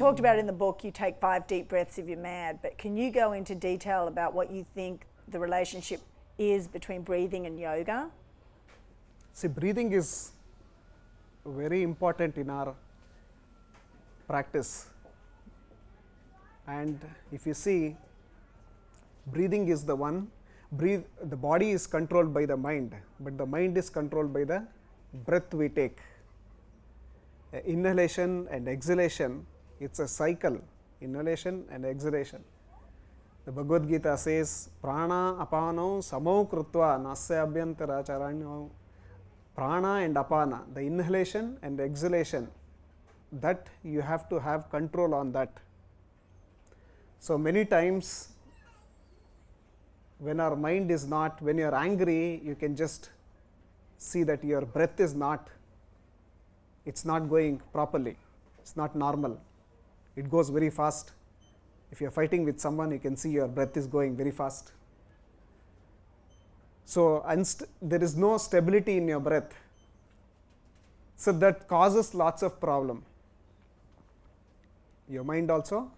talked about in the book, you take 5 deep breaths if you're mad, but can you go into detail about what you think the relationship is between breathing and yoga? See, breathing is very important in our practice, and if you see, breathing is the one, the body is controlled by the mind, but the mind is controlled by the breath we take. Inhalation and exhalation, it's a cycle, inhalation and exhalation. The Bhagavad Gita says, prana apano samo krutva nasya abhyantara charanyam. Prana and apana, the inhalation and exhalation, that you have to have control on that. So many times when our mind is not, when you are angry, you can just see that your breath is not, it's not going properly, it's not normal, it goes very fast. If you are fighting with someone, you can see your breath is going very fast. So there is no stability in your breath, so that causes lots of problem. Your mind also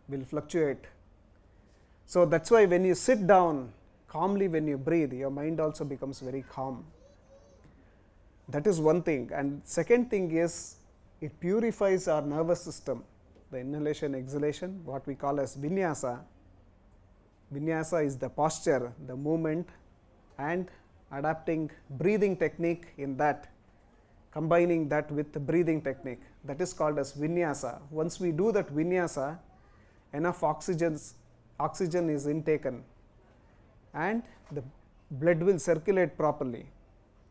will fluctuate. So that's why when you sit down calmly, when you breathe, your mind also becomes very calm. That is one thing. And second thing is, it purifies our nervous system. The inhalation, exhalation, what we call as vinyasa. Vinyasa is the posture, the movement, and adapting breathing technique in that, combining that with the breathing technique, that is called as vinyasa. Once we do that vinyasa, enough oxygen is intaken and the blood will circulate properly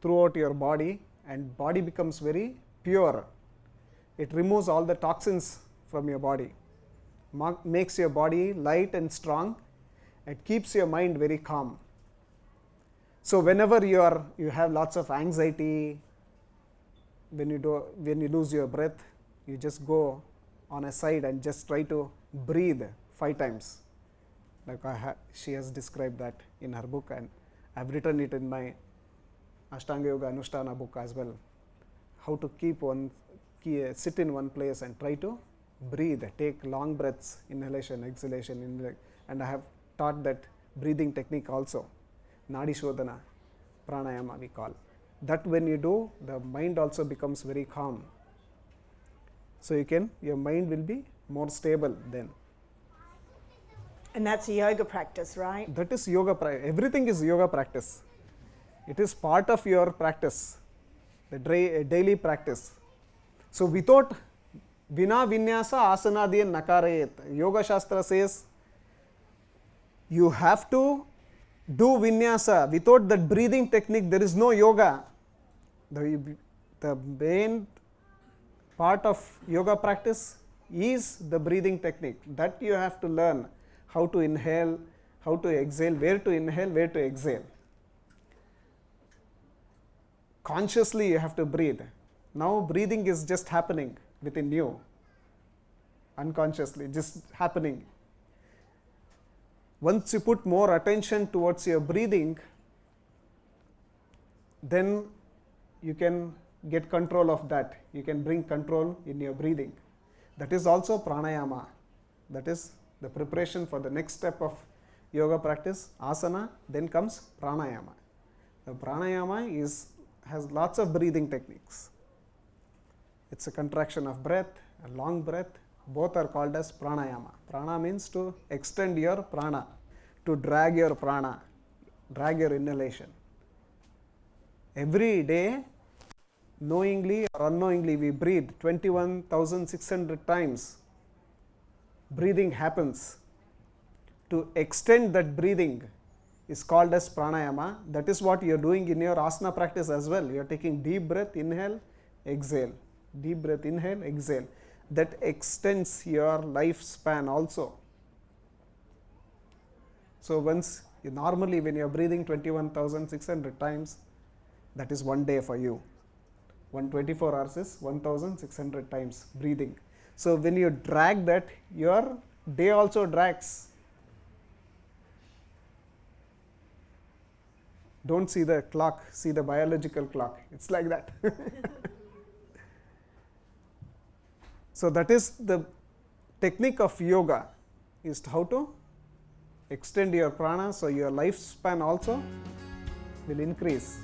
throughout your body, and body becomes very pure. It removes all the toxins from your body, makes your body light and strong, it keeps your mind very calm. So whenever you have lots of anxiety, when you lose your breath, you just go on a side and just try to breathe 5 times. Like she has described that in her book, and I have written it in my Ashtanga Yoga Anushtana book as well. How to sit in one place and try to breathe, take long breaths, inhalation, exhalation, and I have taught that breathing technique also. Nadi Shodhana, pranayama we call. That when you do, the mind also becomes very calm. So your mind will be more stable then. And that's a yoga practice, right? That is yoga practice. Everything is yoga practice. It is part of your practice, the daily practice. So without vina vinyasa asanadiyan nakarayet, Yoga Shastra says you have to do vinyasa. Without that breathing technique, there is no yoga. The main part of yoga practice is the breathing technique. That you have to learn how to inhale, how to exhale, where to inhale, where to exhale. Consciously you have to breathe. Now breathing is just happening within you, unconsciously, just happening. Once you put more attention towards your breathing, then you can get control of that. You can bring control in your breathing. That is also pranayama. That is the preparation for the next step of yoga practice, asana, then comes pranayama. The pranayama has lots of breathing techniques. It's a contraction of breath, a long breath, both are called as pranayama. Prana means to extend your prana, to drag your prana, drag your inhalation. Every day, knowingly or unknowingly, we breathe 21,600 times. Breathing happens. To extend that breathing is called as pranayama. That is what you are doing in your asana practice as well. You are taking deep breath, inhale, exhale. Deep breath, inhale, exhale. That extends your lifespan also. So once normally when you are breathing 21,600 times, that is one day for you. 124 hours is 1,600 times breathing. So when you drag that, your day also drags. Don't see the clock, see the biological clock. It's like that. So that is the technique of yoga is how to extend your prana, so your lifespan also will increase.